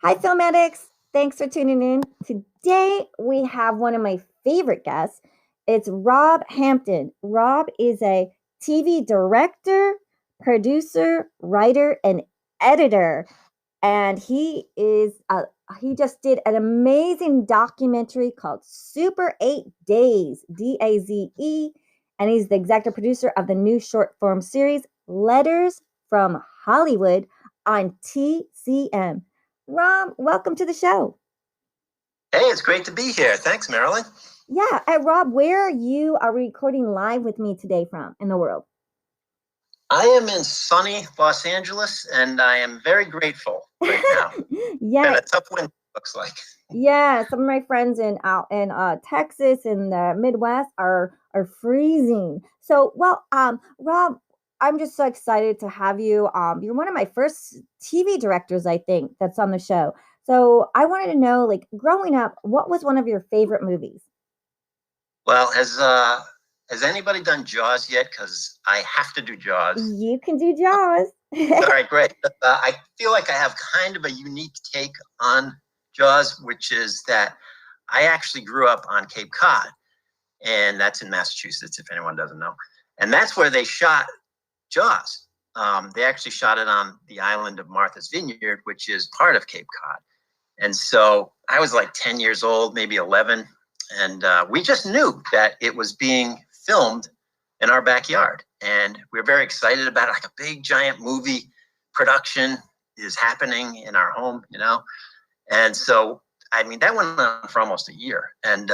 Hi, film addicts. Thanks for tuning in. Today, we have one of my favorite guests. It's Rob Hampton. Rob is a TV director, producer, writer, and editor. And he just did an amazing documentary called Super 8 Days, Daze. And he's the executive producer of the new short form series, Letters from Hollywood on TCM. Rob, welcome to the show. Hey, it's great to be here. Thanks, Marilyn. Yeah, Rob, where you are recording live with me today from in the world? I am in sunny Los Angeles, and I am very grateful right now. Yeah, and a tough winter, looks like. Yeah, some of my friends in Texas and the Midwest are freezing. So, Rob, I'm just so excited to have you. You're one of my first TV directors, I think, that's on the show. So, I wanted to know, like, growing up, what was one of your favorite movies? Well, has anybody done Jaws yet? Because I have to do Jaws. You can do Jaws. All right, great. I feel like I have kind of a unique take on Jaws, which is that I actually grew up on Cape Cod, and that's in Massachusetts, if anyone doesn't know. And that's where they shot Jaws. They actually shot it on the island of Martha's Vineyard, which is part of Cape Cod. And so I was like 10 years old, maybe 11. And we just knew that it was being filmed in our backyard. And we were very excited about it. Like a big, giant movie production is happening in our home, you know? And so, I mean, that went on for almost a year. And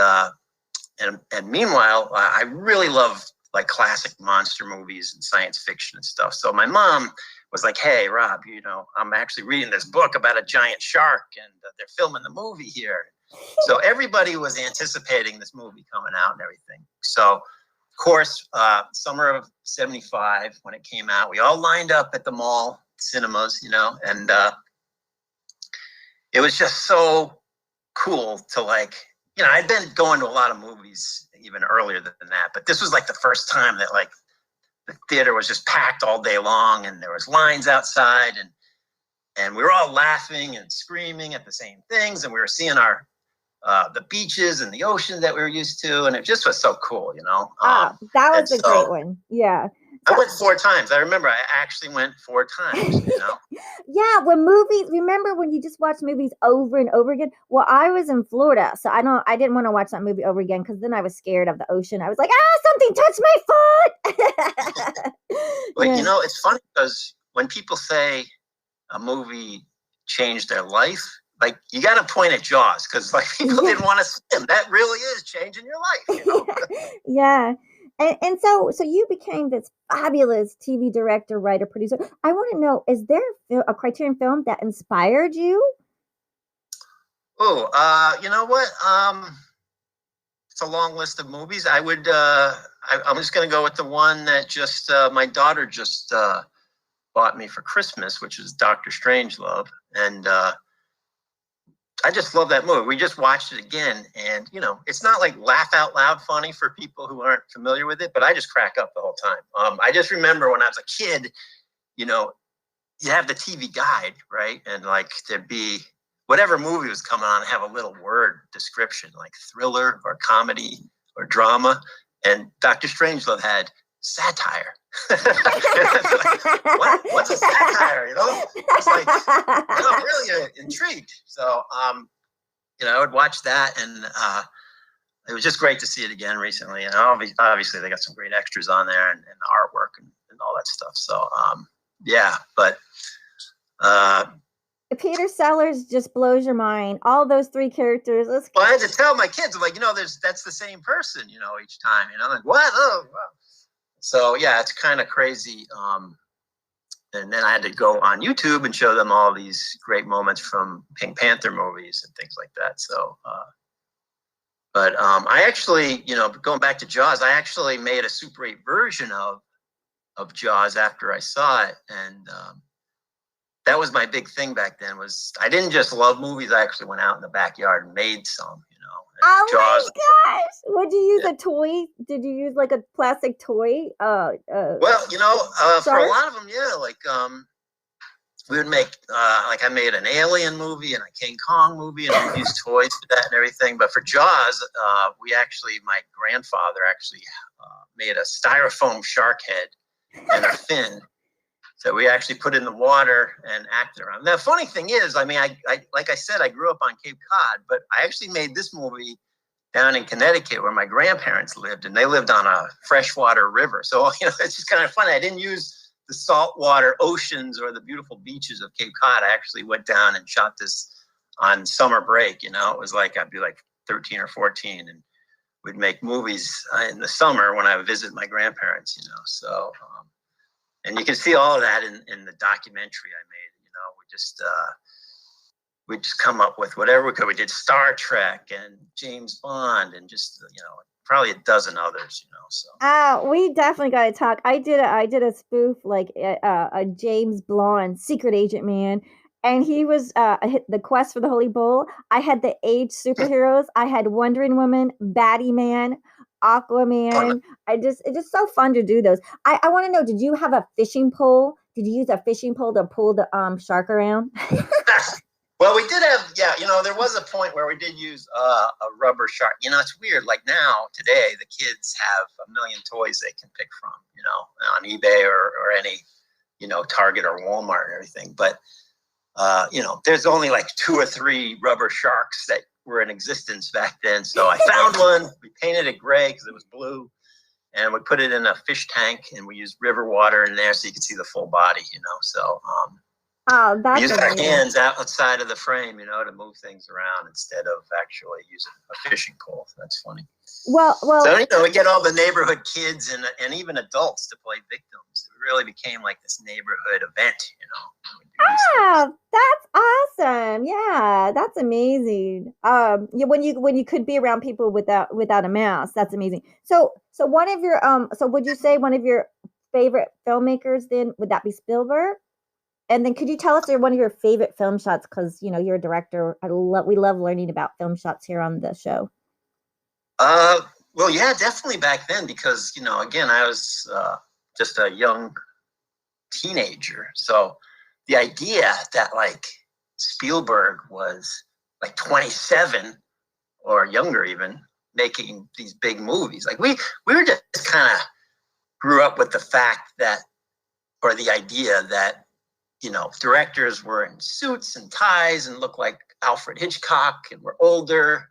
meanwhile, I really love like classic monster movies and science fiction and stuff. So my mom was like, hey, Rob, you know, I'm actually reading this book about a giant shark and they're filming the movie here. So everybody was anticipating this movie coming out and everything. So, of course, summer of 75, when it came out, we all lined up at the mall cinemas, you know, and it was just so cool to like, you know, I'd been going to a lot of movies even earlier than that, but this was like the first time that like the theater was just packed all day long and there was lines outside and we were all laughing and screaming at the same things and we were seeing our the beaches and the ocean that we were used to, and it just was so cool, you know. That was a great one. Yeah. I went 4 times. I remember I actually went 4 times, you know. Yeah, when movies, remember when you just watch movies over and over again? Well, I was in Florida, so I didn't want to watch that movie over again because then I was scared of the ocean. I was like, something touched my foot. But you know, it's funny because when people say a movie changed their life, like you got to point at Jaws because like people didn't want to swim. That really is changing your life, you know? Yeah. And so you became this fabulous TV director, writer, producer. I want to know, is there a Criterion film that inspired you? Oh, you know what? It's a long list of movies. I would, I'm just going to go with the one that just, my daughter just bought me for Christmas, which is Dr. Strangelove. And I just love that movie. We just watched it again. And, you know, it's not like laugh out loud funny for people who aren't familiar with it, but I just crack up the whole time. I just remember when I was a kid, you know, you have the TV guide, right? And like there'd be whatever movie was coming on, have a little word description, like thriller or comedy or drama. And Dr. Strangelove had satire. Like, what? What's a satire? You know, it's like, you know, I'm really intrigued. So, you know, I would watch that, and it was just great to see it again recently. And obviously, they got some great extras on there, and the artwork and all that stuff. So, yeah, but. Peter Sellers just blows your mind. All those 3 characters. Well, I had to tell my kids, I'm like, you know, that's the same person, you know, each time. You know, like what? Oh, wow. So yeah, it's kind of crazy. And then I had to go on YouTube and show them all these great moments from Pink Panther movies and things like that. So, but I actually, you know, going back to Jaws, I actually made a Super 8 version of Jaws after I saw it, and that was my big thing back then. Was I didn't just love movies; I actually went out in the backyard and made some. You know. Oh Jaws. My gosh! Would you use a toy? Did you use like a plastic toy? Well, you know, for a lot of them, yeah. Like we would make, like I made an Alien movie and a King Kong movie, and we used toys for that and everything. But for Jaws, my grandfather actually made a styrofoam shark head and a fin. So we actually put it in the water and acted around. Now, the funny thing is, I mean, I like I said, I grew up on Cape Cod, but I actually made this movie down in Connecticut where my grandparents lived, and they lived on a freshwater river. So, it's just kind of funny. I didn't use the saltwater oceans or the beautiful beaches of Cape Cod. I actually went down and shot this on summer break. It was like I'd be like 13 or 14, and we'd make movies in the summer when I would visit my grandparents. So and you can see all of that in the documentary I made. We just come up with whatever we could. We did Star Trek and James Bond and just probably a dozen others. So we definitely got to talk. I did a spoof like a James Bond secret agent man, and he was the Quest for the Holy Bull. I had the age superheroes. I had Wondering Woman, Batty Man, Aquaman. It's just so fun to do those. I want to know, did you have a fishing pole? Did you use a fishing pole to pull the shark around? Well, we did have, there was a point where we did use a rubber shark. It's weird. Like now, today, the kids have a million toys they can pick from, on eBay or any, Target or Walmart and everything. But, there's only like 2 or 3 rubber sharks that were in existence back then. So I found one. We painted it gray because it was blue. And we put it in a fish tank, and we used river water in there so you could see the full body, So, oh, that's we use our hands outside of the frame, to move things around instead of actually using a fishing pole. That's funny. Well. So we get all the neighborhood kids and even adults to play victims. It really became like this neighborhood event, That's awesome. Yeah, that's amazing. When you could be around people without a mask, that's amazing. So one of your so would you say one of your favorite filmmakers then would that be Spielberg? And then could you tell us one of your favorite film shots? Because you're a director. We love learning about film shots here on the show. Well, yeah, definitely back then because again, I was just a young teenager. So the idea that like Spielberg was like 27 or younger, even making these big movies, like we were just kind of grew up with the fact that, or the idea that. Directors were in suits and ties and looked like Alfred Hitchcock and were older.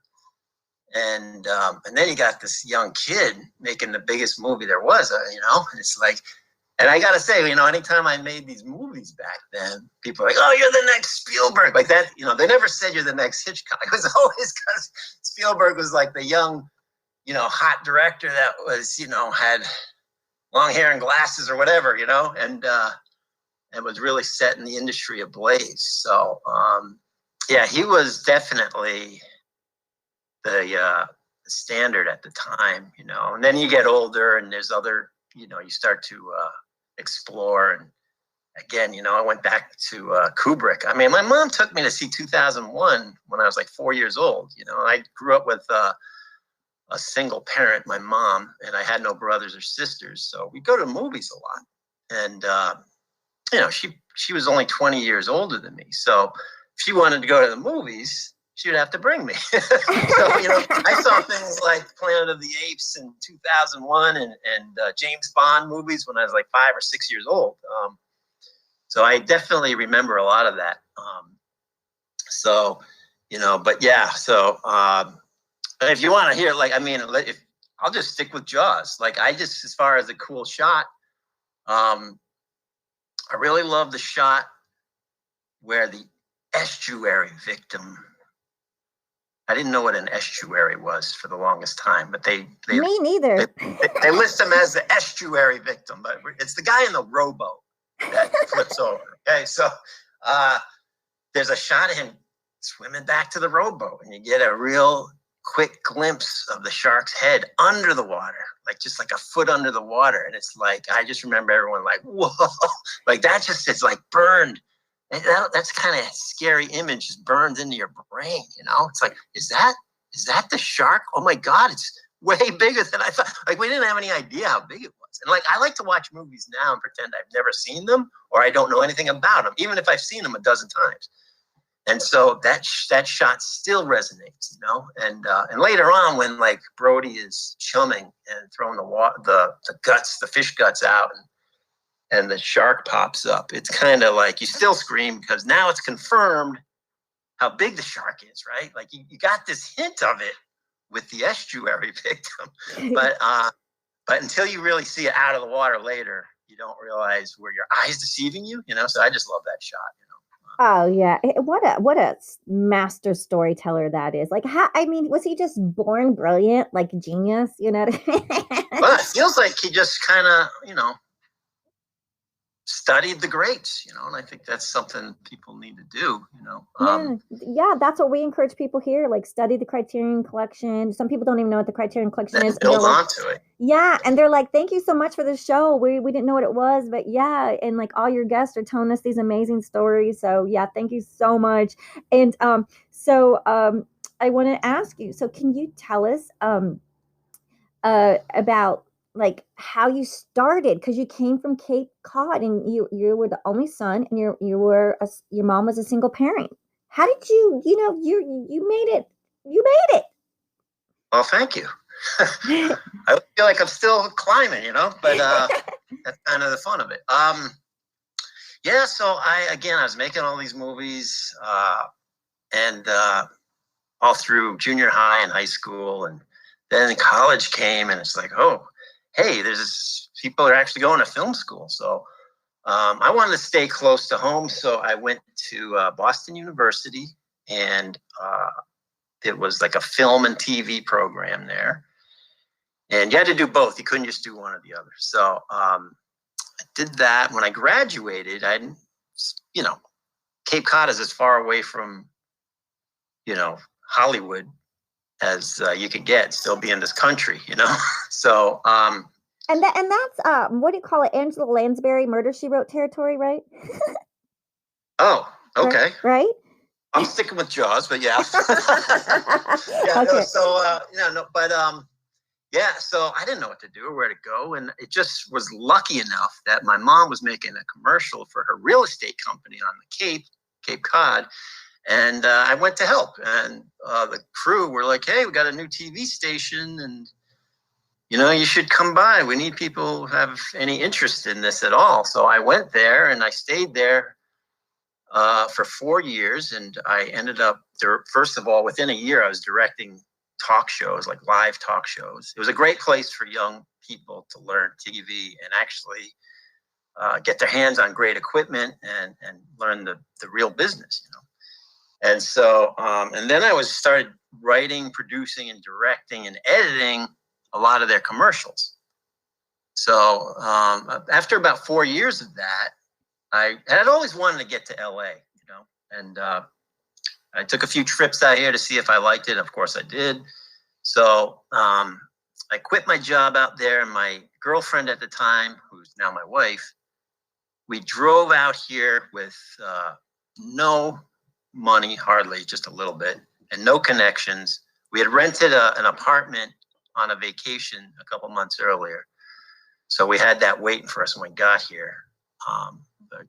And then you got this young kid making the biggest movie there was, and it's like, and I got to say, anytime I made these movies back then, people are like, oh, you're the next Spielberg. Like that, they never said you're the next Hitchcock. It was always because Spielberg was like the young, hot director that was, had long hair and glasses or whatever, and was really setting the industry ablaze. So, yeah, he was definitely the standard at the time, And then you get older, and there's other, you start to explore. And again, I went back to Kubrick. I mean, my mom took me to see 2001 when I was like 4 years old. I grew up with a single parent, my mom, and I had no brothers or sisters, so we go to movies a lot. And she was only 20 years older than me. So if she wanted to go to the movies, she would have to bring me. So, I saw things like Planet of the Apes in 2001 and James Bond movies when I was like 5 or 6 years old. So I definitely remember a lot of that. But yeah, so if you want to hear, I'll just stick with Jaws. Like as far as a cool shot, I really love the shot where the estuary victim. I didn't know what an estuary was for the longest time, but they me neither. They list him as the estuary victim, but it's the guy in the rowboat that flips over. Okay, so there's a shot of him swimming back to the rowboat, and you get a real quick glimpse of the shark's head under the water, like just like a foot under the water. And it's like, I just remember everyone like, whoa, like it's like burned. That's kind of scary image, just burns into your brain, It's like, is that the shark? Oh my God, it's way bigger than I thought. Like we didn't have any idea how big it was. is. And like, I like to watch movies now and pretend I've never seen them or I don't know anything about them, even if I've seen them a dozen times. And so that shot still resonates, you know. And later on, when like Brody is chumming and throwing the guts, the fish guts out, and the shark pops up, it's kind of like you still scream because now it's confirmed how big the shark is, right? Like you got this hint of it with the estuary victim, but until you really see it out of the water later, you don't realize where your eye's deceiving you, you know. So I just love that shot, you know. Oh yeah, what a master storyteller that is. Like, how, I mean, was he just born brilliant, like genius? You know? Well, it feels like he just kind of, you know, studied the greats, you know, and I think that's something people need to do, you know. Yeah, that's what we encourage people here. Like, study the Criterion Collection. Some people don't even know what the Criterion Collection is. Build on to it. Yeah, and they're like, "Thank you so much for the show. We didn't know what it was, but yeah." And like, all your guests are telling us these amazing stories. So yeah, thank you so much. And I want to ask you. So can you tell us about like how you started, because you came from Cape Cod and you were the only son, and your mom was a single parent. How did you you made it? Well, thank you. I feel like I'm still climbing, you know, but that's kind of the fun of it. Yeah, so I was making all these movies and all through junior high and high school, and then college came, and it's like, oh, hey, people are actually going to film school. So I wanted to stay close to home, so I went to Boston University, and it was like a film and TV program there. And you had to do both. You couldn't just do one or the other. So I did that. When I graduated, you know, Cape Cod is as far away from, you know, Hollywood as you could get, still be in this country, you know. So and that's what do you call it? Angela Lansbury, Murder, She Wrote territory, right? Oh, okay. Right? I'm sticking with Jaws, but yeah. Yeah, okay. No, so yeah, so I didn't know what to do or where to go, and it just was lucky enough that my mom was making a commercial for her real estate company on the Cape Cod, and I went to help, and the crew were like, "Hey, we got a new TV station, and you know, you should come by. We need people who have any interest in this at all." So I went there, and I stayed there for 4 years, and I ended up there. First of all, within a year, I was directing talk shows, like live talk shows. It was a great place for young people to learn TV and actually get their hands on great equipment and learn the real business, you know. And so, and then I started writing, producing, and directing and editing a lot of their commercials. So after about 4 years of that, I had always wanted to get to LA, you know, and I took a few trips out here to see if I liked it. Of course I did. So I quit my job out there, and my girlfriend at the time, who's now my wife, we drove out here with no money, hardly, just a little bit, and no connections. We had rented an apartment on a vacation a couple months earlier. So we had that waiting for us when we got here.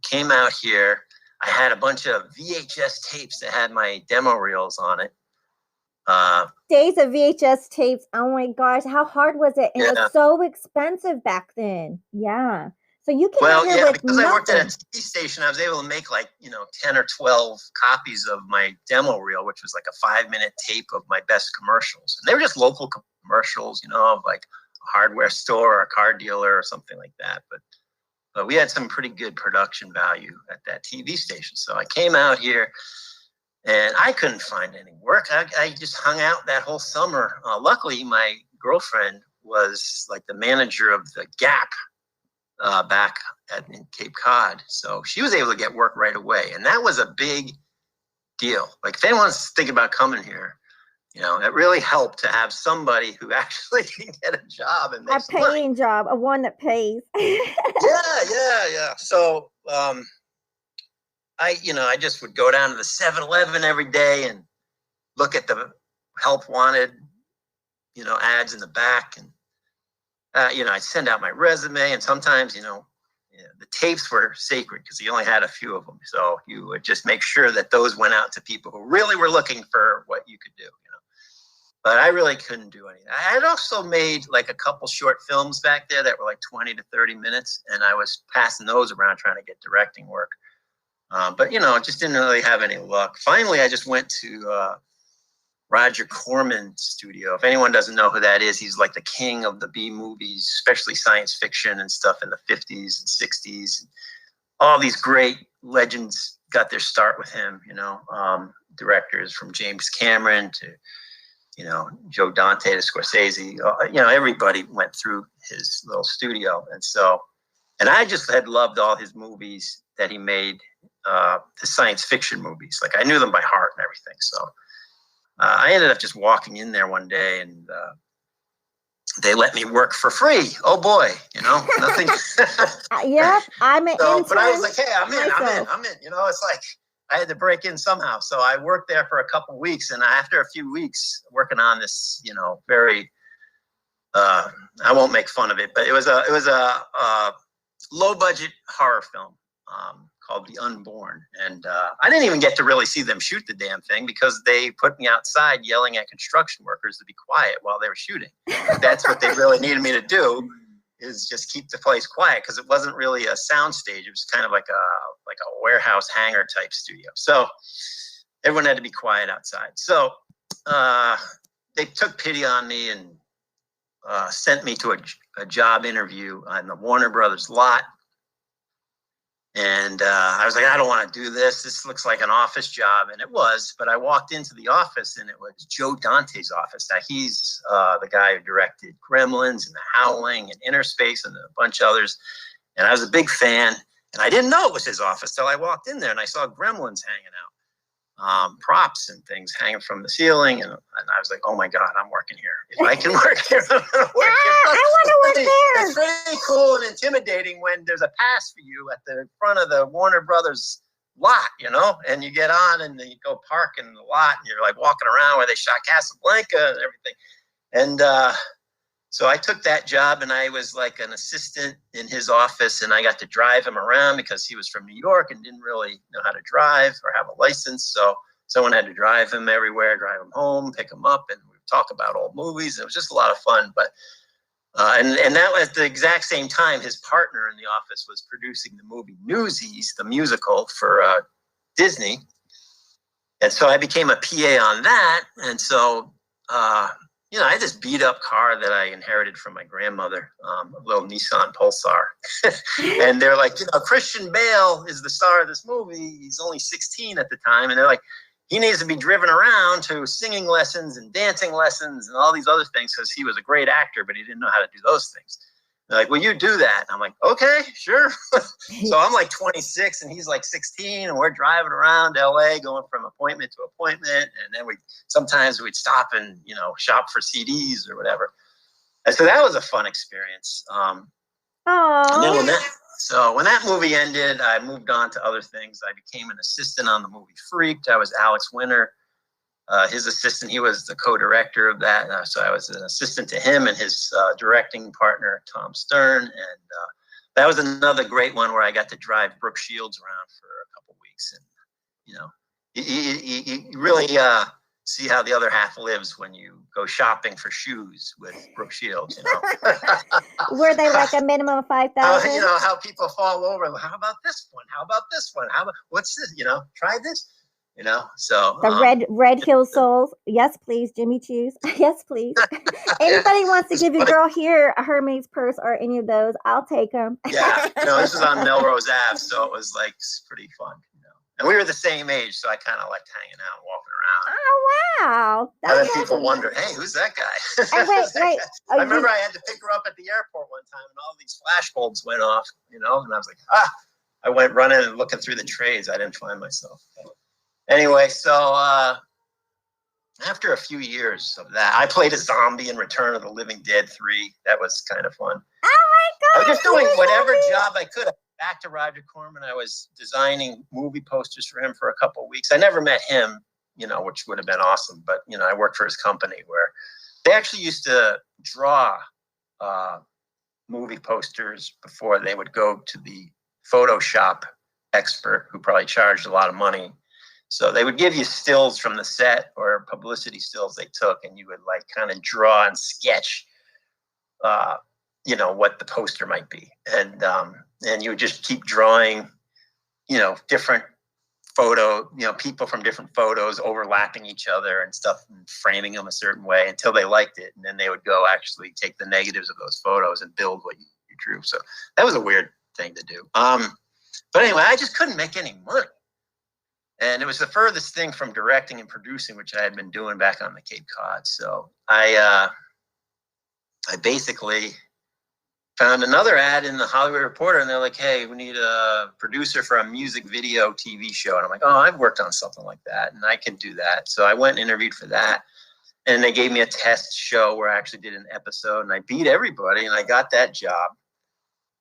Came out here. I had a bunch of VHS tapes that had my demo reels on it. Days of VHS tapes. Oh my gosh, how hard was it? It was so expensive back then. Yeah. So you came out here with because nothing. I worked at a TV station, I was able to make like, you know, 10 or 12 copies of my demo reel, which was like a 5-minute tape of my best commercials. And they were just local commercials, you know, of like a hardware store or a car dealer or something like that. But we had some pretty good production value at that TV station. So I came out here, and I couldn't find any work. I just hung out that whole summer. Luckily, my girlfriend was like the manager of the Gap back in Cape Cod. So she was able to get work right away. And that was a big deal. Like if anyone's thinking about coming here, you know, it really helped to have somebody who actually can get a job and make a paying job, a one that pays. Yeah. So I just would go down to the 7-Eleven every day and look at the help wanted, you know, ads in the back. And I'd send out my resume, and sometimes, the tapes were sacred because he only had a few of them. So you would just make sure that those went out to people who really were looking for what you could do. But I really couldn't do anything. I had also made like a couple short films back there that were like 20 to 30 minutes, and I was passing those around trying to get directing work. But just didn't really have any luck. Finally, I just went to Roger Corman's studio. If anyone doesn't know who that is, he's like the king of the B movies, especially science fiction and stuff in the 50s and 60s. All these great legends got their start with him, directors from James Cameron to, Joe Dante to Scorsese. Everybody went through his little studio. And I just had loved all his movies that he made, the science fiction movies. Like I knew them by heart and everything. So I ended up just walking in there one day, and they let me work for free. Oh boy, nothing. Yep, I'm an intern. But I was like, hey, I'm in. It's like I had to break in somehow. So I worked there for a couple of weeks, and after a few weeks working on this, very, I won't make fun of it, but it was a low budget horror film. Called The Unborn. And I didn't even get to really see them shoot the damn thing because they put me outside yelling at construction workers to be quiet while they were shooting. That's what they really needed me to do, is just keep the place quiet, because it wasn't really a sound stage. It was kind of like a warehouse hangar type studio. So everyone had to be quiet outside. So they took pity on me and sent me to a job interview on the Warner Brothers lot. And I was like, I don't want to do this. This looks like an office job. And it was, but I walked into the office and it was Joe Dante's office. Now he's the guy who directed Gremlins and The Howling and Inner Space and a bunch of others. And I was a big fan, and I didn't know it was his office till I walked in there and I saw Gremlins hanging out, props and things hanging from the ceiling. And I was like, oh my God, I'm working here. If I can work here, I'm going to work here. I want to work there. It's pretty cool and intimidating when there's a pass for you at the front of the Warner Brothers lot, and you get on and then you go park in the lot, and you're like walking around where they shot Casablanca and everything. And so I took that job, and I was like an assistant in his office, and I got to drive him around because he was from New York and didn't really know how to drive or have a license. So someone had to drive him everywhere, drive him home, pick him up, and we'd talk about old movies. It was just a lot of fun. But and that was at the exact same time his partner in the office was producing the movie Newsies, the musical for Disney. And so I became a PA on that. And so I had this beat up car that I inherited from my grandmother, a little Nissan Pulsar. And they're like, Christian Bale is the star of this movie. He's only 16 at the time. And they're like, he needs to be driven around to singing lessons and dancing lessons and all these other things, because he was a great actor, but he didn't know how to do those things. They're like, well, you do that. And I'm like, okay, sure. So I'm like 26 and he's like 16, and we're driving around LA going from appointment to appointment. And then sometimes we'd stop and, shop for CDs or whatever. And so that was a fun experience. And then when that movie ended, I moved on to other things. I became an assistant on the movie Freaked. I was Alex Winter, his assistant. He was the co-director of that. So I was an assistant to him and his directing partner, Tom Stern. And that was another great one where I got to drive Brooke Shields around for a couple of weeks. And, you really see how the other half lives when you go shopping for shoes with Brooke Shields. Were they like a minimum of 5,000? How people fall over. How about this one? How about this one? What's this? Try this. So the red heel soles. Yes, please. Jimmy Choos. Yes, please. Anybody wants to give your girl here a Hermes purse or any of those, I'll take them. Yeah. This was on Melrose Ave, so it was like pretty fun. And we were the same age, so I kind of liked hanging out and walking around. Oh, wow. And then people wonder, hey, who's that guy? Wait. I remember I had to pick her up at the airport one time, and all these flash bulbs went off, and I was like, I went running and looking through the trays. I didn't find myself. Anyway, so after a few years of that, I played a zombie in Return of the Living Dead 3. That was kind of fun. Oh, my God. I was just doing whatever job I could. Back to Roger Corman. I was designing movie posters for him for a couple of weeks. I never met him, which would have been awesome. But, I worked for his company where they actually used to draw movie posters before they would go to the Photoshop expert who probably charged a lot of money. So they would give you stills from the set or publicity stills they took, and you would like kind of draw and sketch, what the poster might be. And you would just keep drawing, different people from different photos overlapping each other and stuff and framing them a certain way until they liked it. And then they would go actually take the negatives of those photos and build what you drew. So that was a weird thing to do. But anyway, I just couldn't make any money. And it was the furthest thing from directing and producing, which I had been doing back on the Cape Cod. So I basically found another ad in the Hollywood Reporter, and they're like, hey, we need a producer for a music video TV show. And I'm like, oh, I've worked on something like that, and I can do that. So I went and interviewed for that. And they gave me a test show where I actually did an episode, and I beat everybody, and I got that job.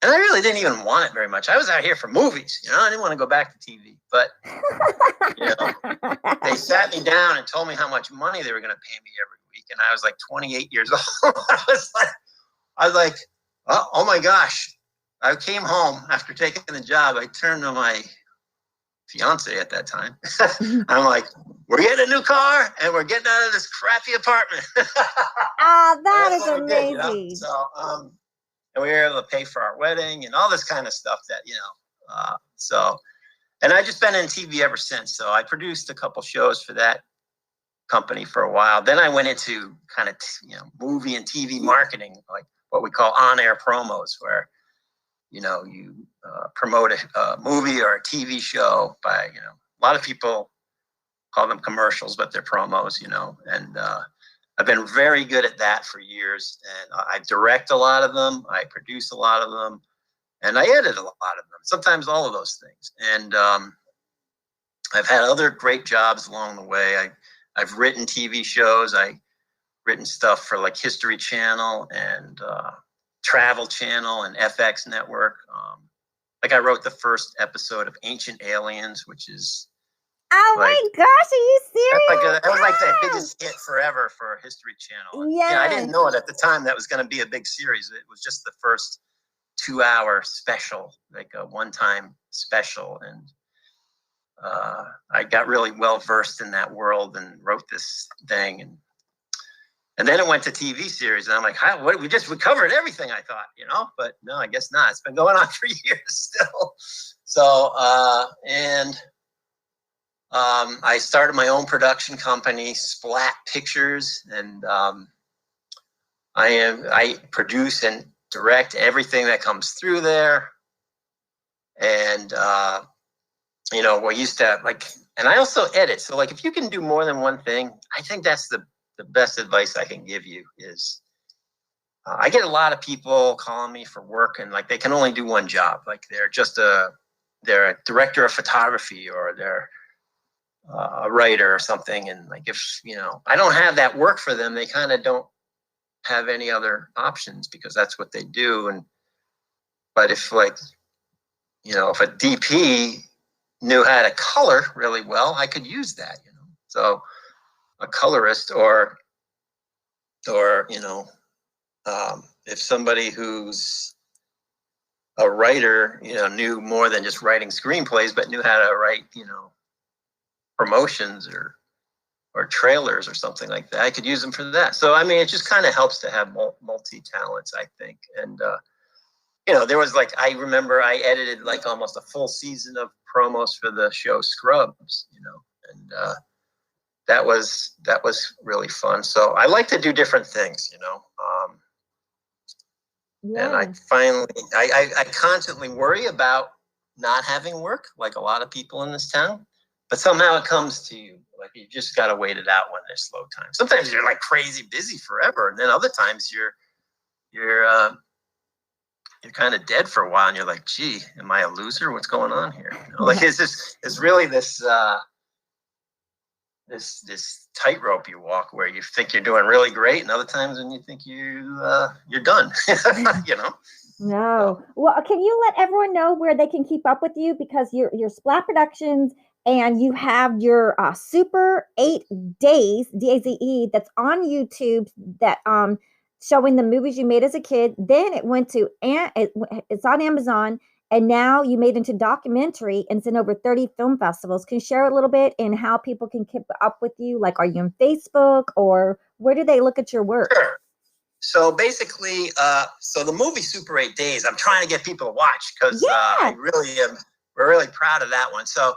And I really didn't even want it very much. I was out here for movies, I didn't want to go back to TV. But, they sat me down and told me how much money they were going to pay me every week. And I was like 28 years old. I was like, oh my gosh. I came home after taking the job. I turned to my fiance at that time. I'm like, we're getting a new car and we're getting out of this crappy apartment. That is amazing. Did, So, and we were able to pay for our wedding and all this kind of stuff that, and I've just been in TV ever since. So I produced a couple shows for that company for a while. Then I went into kind of, movie and TV marketing, like what we call on-air promos, where, you promote a movie or a TV show by, a lot of people call them commercials, but they're promos, and I've been very good at that for years. And I direct a lot of them. I produce a lot of them. And I edit a lot of them, sometimes all of those things. And I've had other great jobs along the way. I've written TV shows. I've written stuff for like History Channel and Travel Channel and FX Network. Like I wrote the first episode of Ancient Aliens, which is my gosh, are you serious? That was like the biggest hit forever for History Channel. And, I didn't know it at the time that was going to be a big series. It was just the first 2-hour special, like a one-time special. And I got really well versed in that world and wrote this thing. And then it went to TV series. And I'm like, we covered everything, I thought, but no, I guess not. It's been going on for years still. So, I started my own production company, Splat Pictures, and I produce and direct everything that comes through there. And we used to and I also edit. So if you can do more than one thing, I think that's the best advice I can give you is I get a lot of people calling me for work and they can only do one job. They're a director of photography or they're a writer or something. And if, I don't have that work for them, they kind of don't have any other options because that's what they do. But if if a DP knew how to color really well, I could use that, So a colorist or if somebody who's a writer, knew more than just writing screenplays, but knew how to write, promotions or trailers or something like that, I could use them for that. So, it just kind of helps to have multi-talents, I think. And, there was I remember I edited almost a full season of promos for the show Scrubs, and that was really fun. So I like to do different things, and I constantly worry about not having work like a lot of people in this town, but somehow it comes to you. You just got to wait it out when there's slow time. Sometimes you're crazy busy forever. And then other times you're kind of dead for a while and you're like, gee, am I a loser? What's going on here? It's really this tightrope you walk where you think you're doing really great, and other times when you think you're done. No. Well, can you let everyone know where they can keep up with you, because your Splat Productions and you have your Super 8 Days, Daze, that's on YouTube, that showing the movies you made as a kid. Then it went to it's on Amazon, and now you made into documentary, and it's in over 30 film festivals. Can you share a little bit and how people can keep up with you? Like, are you on Facebook, or where do they look at your work? Sure. So basically, so the movie Super 8 Days, I'm trying to get people to watch because we're really proud of that one. So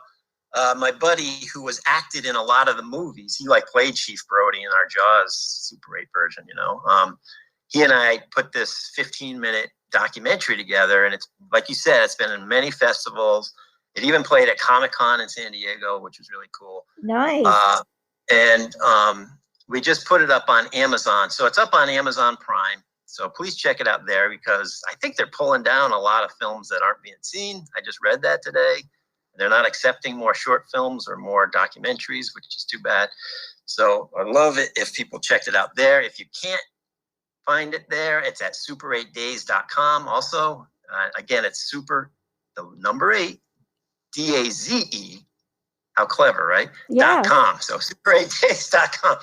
my buddy who was acted in a lot of the movies, he like played Chief Brody in our Jaws Super 8 version, you know. He and I put this 15-minute documentary together, and it's, like you said, it's been in many festivals. It even played at Comic-Con in San Diego, which was really cool. Nice. And we just put it up on Amazon. So it's up on Amazon Prime. So please check it out there, because I think they're pulling down a lot of films that aren't being seen. I just read that today. They're not accepting more short films or more documentaries, which is too bad. So I'd love it if people checked it out there. If you can't find it there, it's at super8daze.com. Also, again, it's super, the number 8, DAZE. How clever, right? Yeah. .com. So super8daze.com.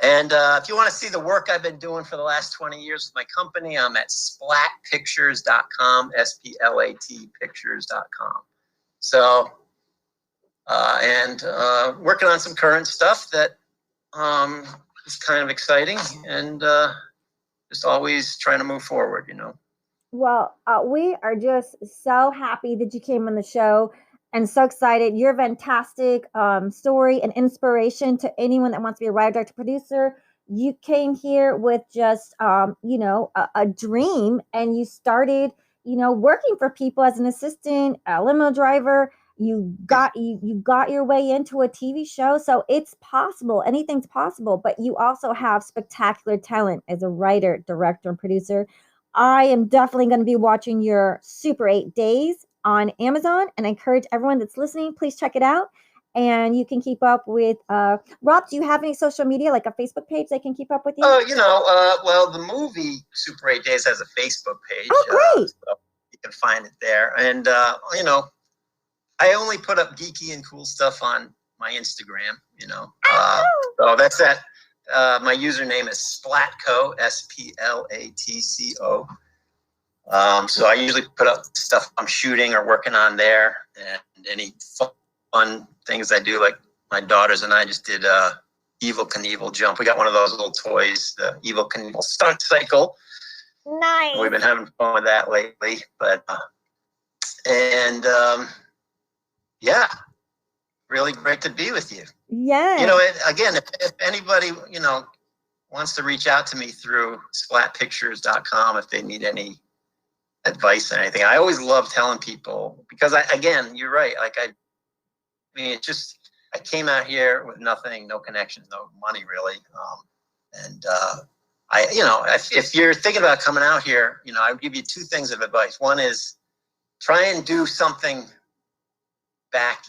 And if you want to see the work I've been doing for the last 20 years with my company, I'm at splatpictures.com, SPLAT pictures.com. So, and working on some current stuff that is kind of exciting, and just always trying to move forward, you know. Well, we are just so happy that you came on the show and so excited. You're a fantastic story and inspiration to anyone that wants to be a writer, director, producer. You came here with just, a dream, and you started, working for people as an assistant, a limo driver. You got your way into a TV show, so it's possible. Anything's possible. But you also have spectacular talent as a writer, director, and producer. I am definitely going to be watching your Super 8 Days on Amazon, and I encourage everyone that's listening, please check it out. And you can keep up with Rob. Do you have any social media, like a Facebook page they can keep up with you? Well, the movie Super 8 Days has a Facebook page. Oh, great. So you can find it there. And, I only put up geeky and cool stuff on my Instagram, so that's that. My username is Splatco, SPLATCO. So I usually put up stuff I'm shooting or working on there, and any fun things I do. Like my daughters and I just did Evel Knievel jump. We got one of those little toys, the Evel Knievel stunt cycle. Nice. And we've been having fun with that lately. But yeah, really great to be with you. Yeah. Again, if anybody, wants to reach out to me through splatpictures.com if they need any advice or anything. I always love telling people, because you're right. I came out here with nothing, no connections, no money really. If you're thinking about coming out here, I would give you 2 things of advice. One is try and do something back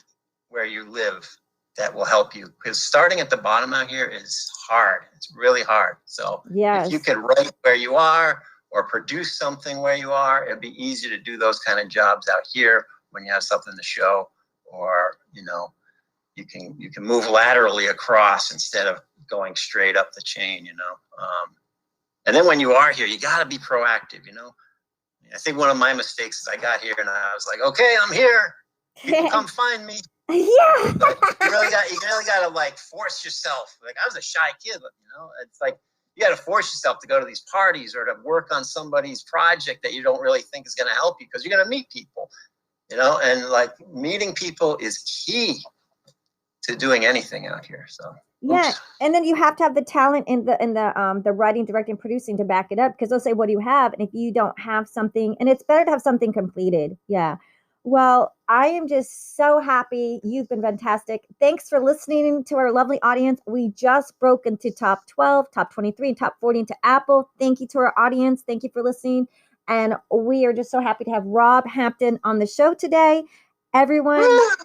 where you live that will help you, because starting at the bottom out here is hard. It's really hard. So if you could write where you are or produce something where you are, it'd be easier to do those kind of jobs out here when you have something to show, or you can move laterally across instead of going straight up the chain. And then when you are here, you got to be proactive. I think one of my mistakes is I got here and I was like, okay, I'm here. You can come find me. Yeah. You really got to like force yourself. Like, I was a shy kid, but it's like you got to force yourself to go to these parties or to work on somebody's project that you don't really think is going to help you, because you're going to meet people, and like meeting people is key to doing anything out here. So yeah, and then you have to have the talent in the writing, directing, producing to back it up, because they'll say, what do you have? And if you don't have something, and it's better to have something completed. Yeah. Well, I am just so happy. You've been fantastic. Thanks for listening to our lovely audience. We just broke into top 12, top 23, and top 40 into Apple. Thank you to our audience. Thank you for listening. And we are just so happy to have Rob Hampton on the show today. Everyone,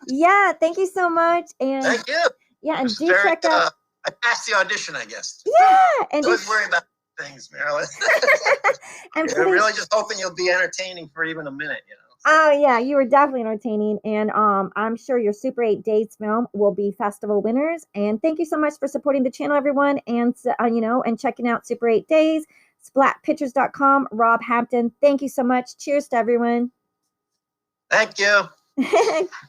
yeah, thank you so much. And thank you. Yeah, and do check out. I passed the audition, I guess. Yeah, and don't worry about things, Marilyn. I'm really just hoping you'll be entertaining for even a minute, Oh, yeah, you were definitely entertaining. And I'm sure your Super 8 Days film will be festival winners. And thank you so much for supporting the channel, everyone. And, and checking out Super 8 Days. splatpictures.com, Rob Hampton. Thank you so much. Cheers to everyone. Thank you.